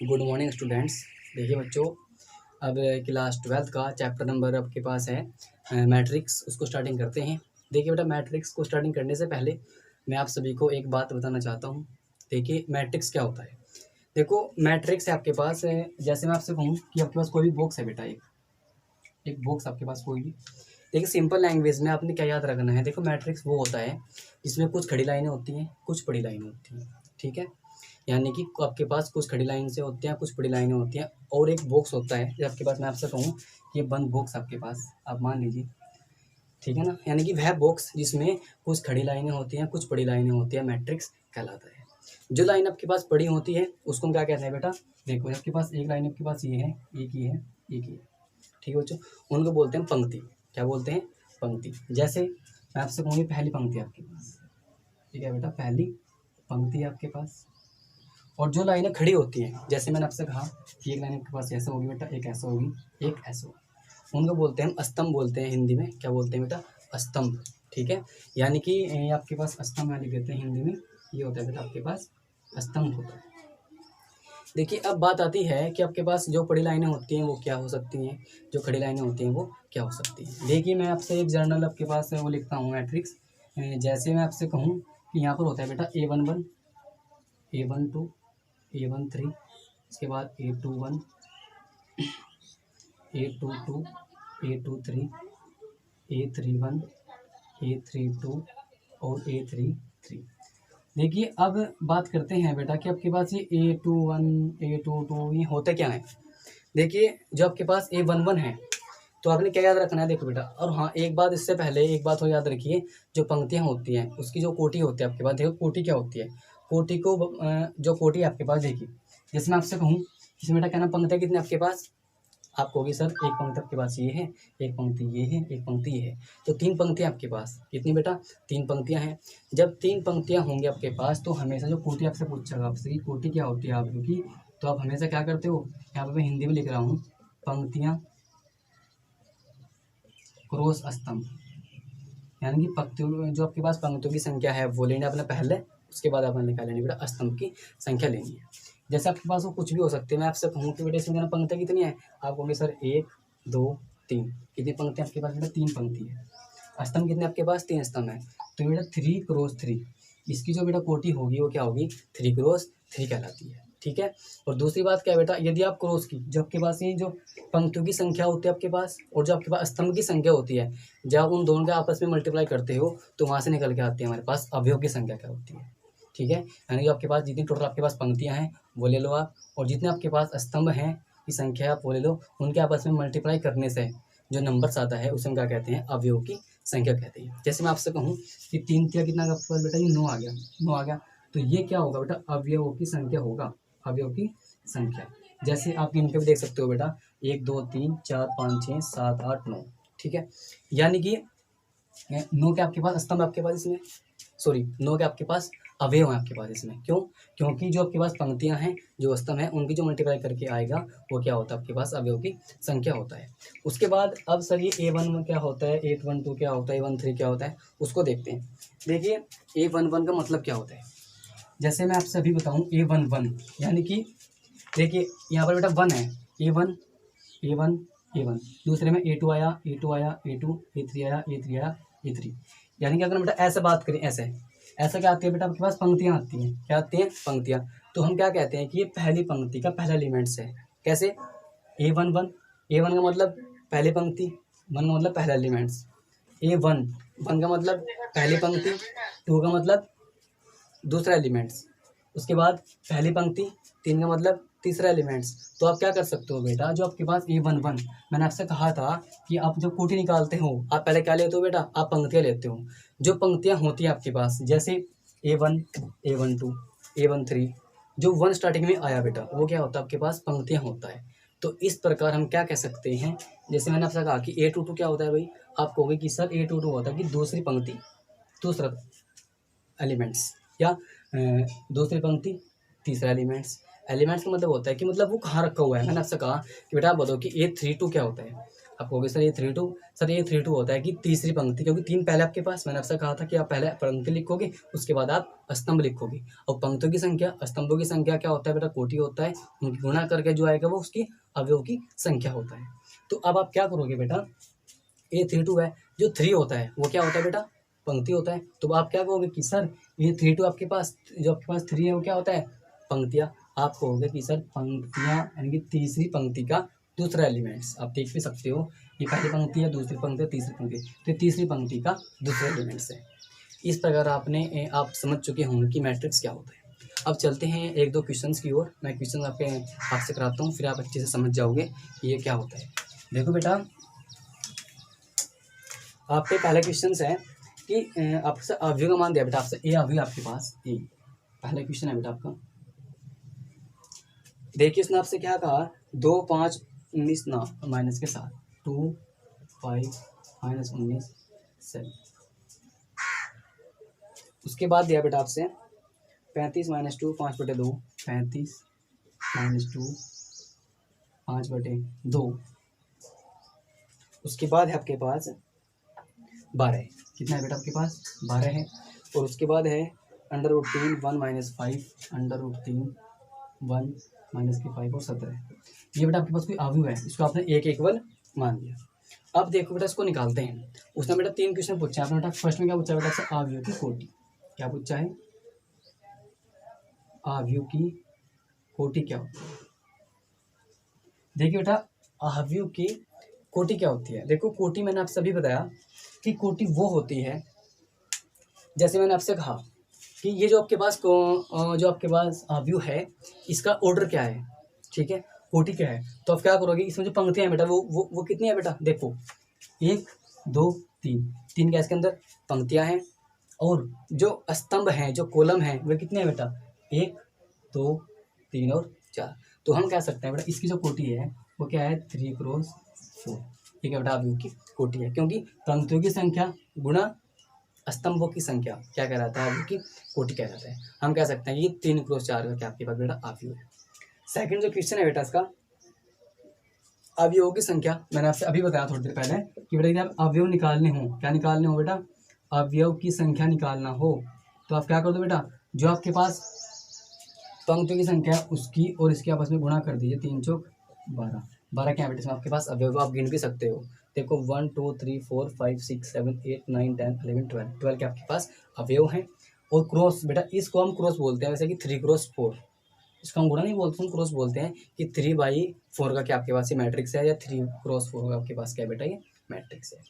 Good morning students. देखिए बच्चों, अब क्लास 12 का चैप्टर नंबर आपके पास है मैट्रिक्स, उसको स्टार्टिंग करते हैं। देखिए बेटा, मैट्रिक्स को स्टार्टिंग करने से पहले मैं आप सभी को एक बात बताना चाहता हूँ। देखिए मैट्रिक्स क्या होता है। देखो मैट्रिक्स है आपके पास जैसे मैं आपसे कहूँ कि आपके पास कोई भी बॉक्स है बेटा, एक बॉक्स आपके पास कोई भी। देखिए सिंपल लैंग्वेज में आपने क्या याद रखना है। देखो मैट्रिक्स वो होता है जिसमें कुछ खड़ी लाइनें होती हैं, कुछ बड़ी लाइनें होती हैं, ठीक है। यानी कि आपके पास कुछ खड़ी लाइन से होते हैं, कुछ बड़ी लाइनें होती हैं, और एक बॉक्स होता है जो आपके पास। मैं आपसे कहूँ ये बंद बॉक्स आपके पास आप मान लीजिए, ठीक है ना। यानी कि वह बॉक्स जिसमें कुछ खड़ी लाइनें होती हैं, कुछ बड़ी लाइनें होती हैं, मैट्रिक्स कहलाता है। जो लाइन आपके पास बड़ी होती है उसको हम क्या कहते हैं बेटा। देखो आपके पास एक लाइन आपके पास ये है, एक ही है, एक ही है, ठीक है बच्चों। उनको बोलते हैं पंक्ति। क्या बोलते हैं? पंक्ति। जैसे मैं आपसे कहूँगी पहली पंक्ति आपके पास, ठीक है बेटा, पहली पंक्ति है आपके पास। और जो लाइनें खड़ी होती हैं, जैसे मैंने आपसे कहा कि एक लाइन आपके पास ऐसे होगी बेटा, एक ऐसा होगी, एक ऐसा होगी, उनको बोलते हैं हम स्तंभ बोलते हैं हिंदी में। क्या बोलते हैं बेटा? स्तंभ, ठीक है। यानी कि ये आपके पास स्तंभ में लिख देते हैं हिंदी में, ये होता है बेटा आपके पास स्तंभ होता है। देखिए अब बात आती है कि आपके पास जो बड़ी लाइनें होती हैं वो क्या हो सकती हैं, जो खड़ी लाइनें होती हैं वो क्या हो सकती हैं। देखिए मैं आपसे एक जर्नल आपके पास वो लिखता हूँ मैट्रिक्स। जैसे मैं आपसे कहूँ कि यहाँ पर होता है बेटा A11, A12, A13, इसके बाद A21, A22, A23, A31, A32 और A33। देखिए अब बात करते हैं बेटा कि आपके पास ये A21, A22 ये होते क्या हैं। देखिए जो आपके पास A11 है तो आपने क्या याद रखना है। देखो बेटा, और हाँ एक बात इससे पहले एक बात और याद रखिए, जो पंक्तियाँ होती हैं उसकी जो कोटि होती है आपके पास। देखो कोटि क्या होती है। कोटि को जो कोटि आपके पास देखिए, जैसे मैं आपसे कहूँ इसमें बेटा क्या नाम पंक्तियाँ कितनी आपके पास, आपको होगी सर एक पंक्ति आपके पास ये है, एक पंक्ति ये है, एक पंक्ति ये है, तो तीन पंक्तियाँ आपके पास। कितनी बेटा? तीन पंक्तियाँ हैं। जब तीन पंक्तियाँ होंगी आपके पास तो हमेशा जो कोटि आपसे पूछेगा आपसे कि कोटि क्या होती है आपकी, तो आप हमेशा क्या करते हो, यहाँ पर मैं हिंदी में लिख रहा हूँ, पंक्तियाँ क्रॉस स्तंभ। यानी कि पंक्तियों जो आपके पास पंक्तियों की संख्या है वो लेनी अपने पहले, उसके बाद आपने निकाल लेनी बेटा स्तंभ की संख्या लेनी है। जैसे आपके पास वो कुछ भी हो सकती है। मैं आपसे कहूँ कि बेटा इसमें पंक्तियाँ कितनी है, आप कहोगे सर 1 2 3। कितनी पंक्तियाँ आपके पास बेटा? 3 पंक्ति है। स्तंभ कितने आपके पास? 3 स्तंभ है। तो बेटा 3 क्रॉस 3, इसकी जो बेटा कोटि होगी वो क्या होगी? 3 क्रॉस 3 कहलाती है, ठीक है। और दूसरी बात क्या है बेटा, यदि आप क्रॉस की जो आपके पास ये जो पंक्तियों की संख्या होती है आपके पास और जो आपके पास स्तंभ की संख्या होती है, जब उन दोनों के आपस में मल्टीप्लाई करते हो तो वहाँ से निकल के आती है हमारे पास अवयव की संख्या क्या होती है, ठीक है। यानी कि आपके पास जितनी टोटल आपके पास पंक्तियाँ हैं वो ले लो आप, और जितने आपके पास स्तंभ हैं की संख्या आप वो ले लो, उनके आपस में मल्टीप्लाई करने से जो नंबर आता है उसे हम क्या कहते हैं? अवयव की संख्या कहते हैं। जैसे मैं आपसे कहूँ कि 3 तिया कितना आपके पास बेटा? ये 9 आ गया, 9 आ गया, तो ये क्या होगा बेटा? अवयवों की संख्या होगा, अवयव की संख्या। जैसे आप इनके भी देख सकते हो बेटा, 1 2 3 4 5 6 7 8 9, ठीक है। यानी कि 9 के आपके पास स्तंभ आपके पास इसमें, सॉरी 9 के आपके पास अवयव हैं आपके पास इसमें। क्यों? क्योंकि जो आपके पास पंक्तियां हैं, जो स्तंभ हैं, उनकी जो मल्टीप्लाई करके आएगा वो क्या होता है आपके पास? अवयव की संख्या होता है। उसके बाद अब सर ये A11 में क्या होता है, A12 क्या होता है, A13 क्या होता है, उसको देखते हैं। देखिए A11 का मतलब क्या होता है। जैसे मैं आपसे अभी बताऊँ A11 यानी कि देखिए यहाँ पर बेटा 1 है, A1 A1 A1, दूसरे में A2 आया, A2 आया, A2, A3 आया, A3 आया, A3। यानी कि अगर बेटा ऐसे बात करें, ऐसे ऐसा क्या आती है बेटा आपके पास? पंक्तियाँ आती हैं। क्या आती हैं? पंक्तियाँ। तो हम क्या कहते हैं कि ये पहली पंक्ति का पहला एलिमेंट्स है। कैसे? A11, A1 का मतलब पहली पंक्ति, 1 का मतलब पहला एलिमेंट्स। A1, 1 का मतलब पहली पंक्ति, 2 का मतलब दूसरा एलिमेंट्स, उसके बाद पहली पंक्ति, 3 का मतलब तीसरा एलिमेंट्स। तो आप क्या कर सकते हो बेटा, जो आपके पास A11, मैंने आपसे कहा था कि आप जब कोटि निकालते हो आप पहले क्या लेते हो बेटा? आप पंक्तियाँ लेते हो। जो पंक्तियाँ होती हैं आपके पास, जैसे A1, A12, A13, जो 1 स्टार्टिंग में आया बेटा वो क्या होता है आपके पास? पंक्तियाँ होता है। तो इस प्रकार हम क्या कह सकते हैं, जैसे मैंने आपसे कहा कि A22 क्या होता है भाई, आप कहोगे कि सर A22 होता है कि दूसरी पंक्ति, दूसरा एलिमेंट्स, या दूसरी पंक्ति, तीसरा एलिमेंट्स का मतलब होता है कि मतलब वो कहाँ रखा हुआ है। मैंने आपसे कहा कि बेटा आप बताओ कि A32 क्या होता है। आप कहोगे सर ये 3-2, सर ये 3-2 होता है कि तीसरी पंक्ति, क्योंकि 3 पहले आपके पास, मैंने आपसे कहा था कि आप पहले पंक्ति लिखोगे उसके बाद आप स्तंभ लिखोगे। और पंक्तियों की संख्या, स्तंभों की संख्या क्या होता है बेटा, कोटि होता है, उनकी गुणा करके जो आएगा वो उसकी अवयव की संख्या होता है। तो अब आप क्या करोगे बेटा, ये 3-2 है, जो 3 होता है वो क्या होता है बेटा, पंक्ति होता है। तो आप क्या कहोगे कि सर ये 3-2 आपके पास, जो आपके पास 3 है वो क्या होता है, पंक्तियाँ। आप कहोगे कि सर पंक्तियाँ यानी कि तीसरी पंक्ति का दूसरा एलिमेंट्स, आप देख भी सकते हो ये पहली पंक्ति है, दूसरी पंक्ति है, तीसरी पंक्ति, तो ये तीसरी पंक्ति का दूसरा एलिमेंट्स है। इस प्रकार आप समझ चुके होंगे कि मैट्रिक्स क्या होता है। अब चलते हैं 1-2 क्वेश्चंस की ओर। मैं क्वेश्चन आपसे कराता हूँ, फिर आप अच्छे से समझ जाओगे कि ये क्या होता है। देखो बेटा, आपके पहला क्वेश्चन है कि आपसे अवयव का मान दिया बेटा, आपसे ए अवयव आपके पास, ए पहला क्वेश्चन है बेटा आपका। देखिए इसने आपसे क्या कहा, 2, 5, 19 ना माइनस के साथ, 2, 5, -19, 7। उसके बाद दिया बेटा आपसे 35 - 2, 5/2, 35 - 2, 5/2। उसके बाद है आपके पास 12, कितना है बेटा आपके पास, 12 है। और उसके बाद है √3 1 - 5, √3 1 - 5 और 17। ये बेटा आपके पास कोई अवयव है, इसको आपने एक एकवल मान लिया। अब देखो बेटा इसको निकालते हैं। उसने बेटा 3 क्वेश्चन पूछा है आपने बेटा। फर्स्ट में क्या पूछा है बेटा आपसे, अवयव की कोटि। क्या पूछा है, अवयव की कोटि क्या होती है। देखिए बेटा अवयव की कोटि क्या होती है। देखो कोटि मैंने आपसे अभी बताया कि कोटि वो होती है, जैसे मैंने आपसे कहा कि ये जो आपके पास अवयव है इसका ऑर्डर क्या है, ठीक है, कोटि क्या है। तो आप क्या करोगे, इसमें जो पंक्तियां हैं बेटा वो कितनी है बेटा, देखो 1 2 3, 3 क्या इसके अंदर पंक्तियां हैं। और जो स्तंभ हैं, जो कॉलम हैं, वे कितने हैं बेटा, 1 2 3 और 4। तो हम कह सकते हैं बेटा इसकी जो कोटि है वो क्या है, 3x4। ठीक है बेटा, अवयव की कोटि है, क्योंकि पंक्तियों की संख्या गुणा स्तंभों की संख्या क्या कहलाता है, अवयव की कोटि कहलाता है। हम कह सकते हैं कि 3x4 का क्या आपके पास बेटा अवयव है। सेकंड जो क्वेश्चन है बेटा इसका, अवयवों की संख्या। मैंने आपसे अभी बताया थोड़ी देर पहले कि बेटा यदि आप अवयव निकालने हो, क्या निकालने हो बेटा, अवयव की संख्या निकालना हो, तो आप क्या कर दो बेटा, जो आपके पास पंक्तियों की संख्या उसकी और इसके आपस में गुणा कर दीजिए। 3 चौक 12, 12 क्या बेटा इसमें आपके पास अवयव, आप गिन भी सकते हो। देखो 1 2 3 4 5 6 7 8 9 10 11 12 के आपके पास अवयव हैं। और क्रॉस बेटा, इसको हम क्रॉस बोलते हैं, वैसे कि 3x4, इसको हम गुणा नहीं बोलते, हम क्रॉस बोलते हैं कि 3/4 का क्या आपके पास ये मैट्रिक्स है, या 3x4 का आपके पास क्या बेटा ये मैट्रिक्स है।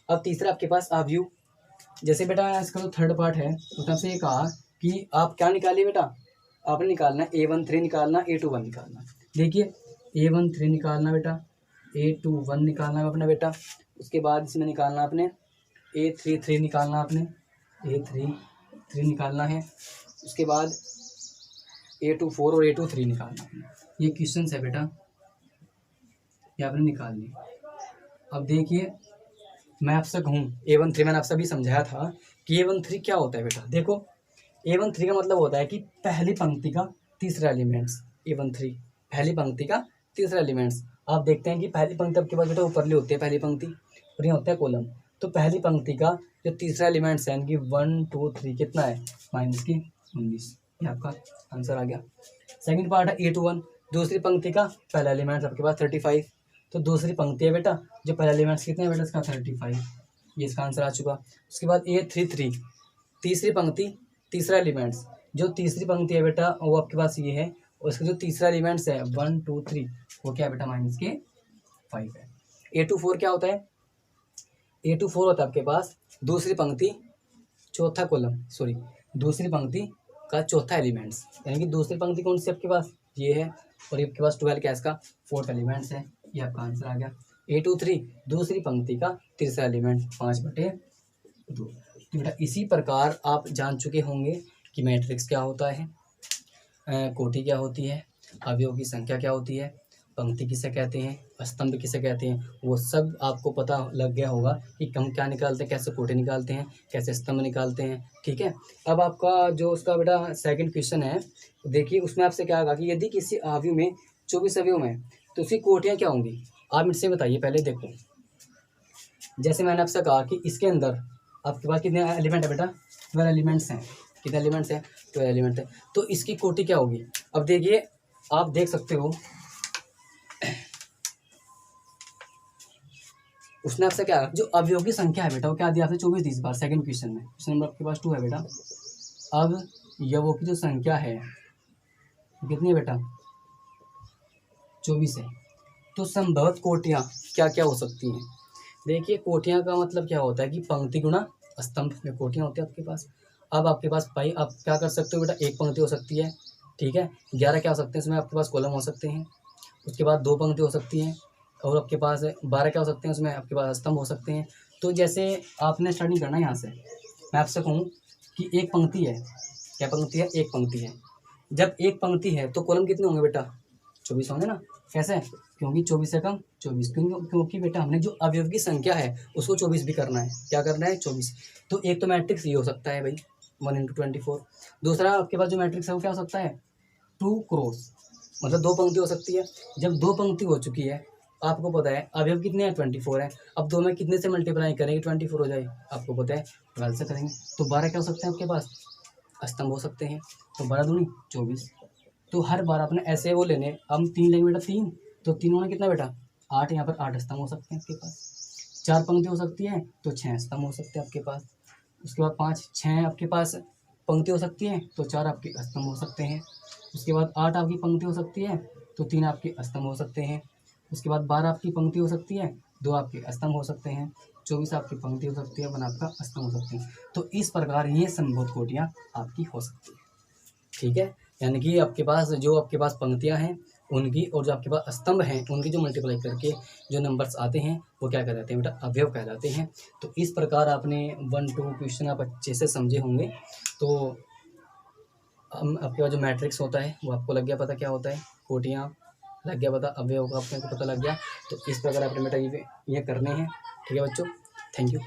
अब तीसरा आपके पास अवयव, जैसे बेटा इसका जो थर्ड पार्ट है उसने आपसे ये कहा कि आप क्या निकालिए बेटा, आपने निकालना है A13 निकालना, A21 निकालना। देखिए A13 निकालना बेटा, A21 निकालना है अपना बेटा। उसके बाद इसमें निकालना आपने A33 निकालना, आपने A33 निकालना है। उसके बाद A24 और A23 निकालना आपने। ये क्वेश्चन है बेटा, ये आपने निकालनी। अब देखिए मैं आपसे कहूँ A13 मैंने आपसे अभी समझाया था कि A13 क्या होता है बेटा। देखो A13 का मतलब होता है कि पहली पंक्ति का तीसरा एलिमेंट्स। A13 पहली पंक्ति का तीसरा एलिमेंट्स। आप देखते हैं कि पहली पंक्ति आपके पास बेटा ऊपरली होती है पहली पंक्ति, और ये होता है कॉलम। तो पहली पंक्ति का जो तीसरा एलिमेंट्स है, यानी कि 1 2 3 कितना है, -19। ये आपका आंसर आ गया। सेकंड पार्ट है A21, दूसरी पंक्ति का पहला एलिमेंट्स आपके पास 35। तो दूसरी पंक्ति है बेटा, जो पहला एलिमेंट्स कितने है बेटा इसका 35, ये इसका आंसर आ चुका। उसके बाद A33 तीसरी पंक्ति तीसरा एलिमेंट्स, जो तीसरी पंक्ति है बेटा वो आपके पास ये है, और इसका जो तीसरा एलिमेंट्स है 1 2 3 वो क्या है बेटा -5 है। A24 क्या होता है, A24 होता है आपके पास दूसरी पंक्ति चौथा कॉलम, सॉरी दूसरी पंक्ति का चौथा एलिमेंट्स, यानी कि दूसरी पंक्ति कौन सी आपके पास ये है, और ये आपके पास 12 क्या इसका फोर्थ एलिमेंट्स है। ये आपका आंसर आ गया। A23 दूसरी पंक्ति का तीसरा एलिमेंट 5/2। तो बेटा इसी प्रकार आप जान चुके होंगे कि मैट्रिक्स क्या होता है, कोटि क्या होती है, अवयव की संख्या क्या होती है, पंक्ति किसे कहते हैं, स्तंभ किसे कहते हैं, वो सब आपको पता लग गया होगा कि हम क्या निकालते हैं, कैसे कोटि निकालते हैं, कैसे स्तंभ निकालते हैं। ठीक है, अब आपका जो उसका बेटा सेकंड क्वेश्चन है, देखिए उसमें आपसे क्या कहा कि यदि किसी अवयव में 24 अवयव हैं तो उसकी कोटियाँ क्या होंगी। आप मुझसे बताइए पहले। देखो जैसे मैंने आपसे कहा कि इसके अंदर आपके पास कितने एलिमेंट है बेटा, 12 एलिमेंट्स हैं। कितने एलिमेंट्स हैं, 12 एलिमेंट है। तो इसकी कोटि क्या होगी, अब देखिए आप देख सकते हो उसने आपसे क्या, जो अवयव की संख्या है बेटा वो क्या दिया आपसे 24 दी इस बार सेकंड क्वेश्चन में, क्वेश्चन नंबर आपके पास 2 है बेटा। अब अवयवों की जो संख्या है कितनी है बेटा, 24 है। तो संभवत कोटियाँ क्या क्या हो सकती हैं, देखिए कोटियाँ का मतलब क्या होता है कि पंक्ति गुणा स्तंभ में कोटियाँ होती है आपके पास। अब आपके पास भाई आप क्या कर सकते हो बेटा, एक पंक्ति हो सकती है, ठीक है। 11 क्या हो सकते हैं इसमें आपके पास, कॉलम हो सकते हैं। उसके बाद 2 पंक्ति हो सकती हैं, और आपके पास 12 क्या हो सकते हैं उसमें आपके पास स्तंभ हो सकते हैं। तो जैसे आपने स्टार्टिंग करना है यहाँ से, मैं आपसे कहूँ कि एक पंक्ति है, क्या पंक्ति है, एक पंक्ति है। जब एक पंक्ति है तो कॉलम कितने होंगे बेटा, 24 होंगे ना। कैसे, क्योंकि 24 से कम 24, क्योंकि बेटा हमने जो अवयव की संख्या है उसको 24 भी करना है। क्या करना है, 24। तो एक तो मैट्रिक्स ये हो सकता है भाई 1 × 24। दूसरा आपके पास जो मैट्रिक्स है वो क्या हो सकता है, 2 क्रॉस, मतलब 2 पंक्ति हो सकती है। जब 2 पंक्ति हो चुकी है, आपको पता है अवयव कितने हैं, 24 है। अब 2 में कितने से मल्टीप्लाई करेंगे 24 हो जाए, आपको पता है 12 से करेंगे। तो 12 क्या हो सकते हैं आपके पास, स्तंभ हो सकते हैं। तो 12 दूनी 24। तो हर बार अपने ऐसे वो लेने, हम 3 लेंगे बेटा, 3 तो 3 होना कितना बेटा 8, यहाँ पर 8 स्तंभ हो सकते हैं आपके पास। 4 पंक्ति हो सकती है तो 6 स्तंभ हो सकते हैं आपके पास। उसके बाद 5 6 आपके पास पंक्ति हो सकती है तो 4 आपके स्तंभ हो सकते हैं। उसके बाद 8 आपकी पंक्ति हो सकती है तो 3 आपके स्तंभ हो सकते हैं। उसके बाद 12 आपकी पंक्ति हो सकती है, 2 आपके स्तंभ हो सकते हैं। 24 आपकी पंक्ति हो सकती है, 1 आपका स्तंभ हो सकते हैं। तो इस प्रकार ये संभव कोटियाँ आपकी हो सकती है, ठीक है। यानी कि आपके पास जो आपके पास पंक्तियां हैं उनकी और जो आपके पास स्तंभ हैं उनकी जो मल्टीप्लाई करके जो नंबर्स आते हैं वो क्या कहलाते हैं बेटा, अवयव कहलाते हैं। तो इस प्रकार आपने 1 2 क्वेश्चन आप अच्छे से समझे होंगे। तो हम आपके पास जो मैट्रिक्स होता है वो आपको लग गया पता क्या होता है, कोटियाँ लग गया पता, अवयव का आपको पता लग गया। तो इस प्रकार आपने बेटा ये करने हैं, ठीक है बच्चों, थैंक यू।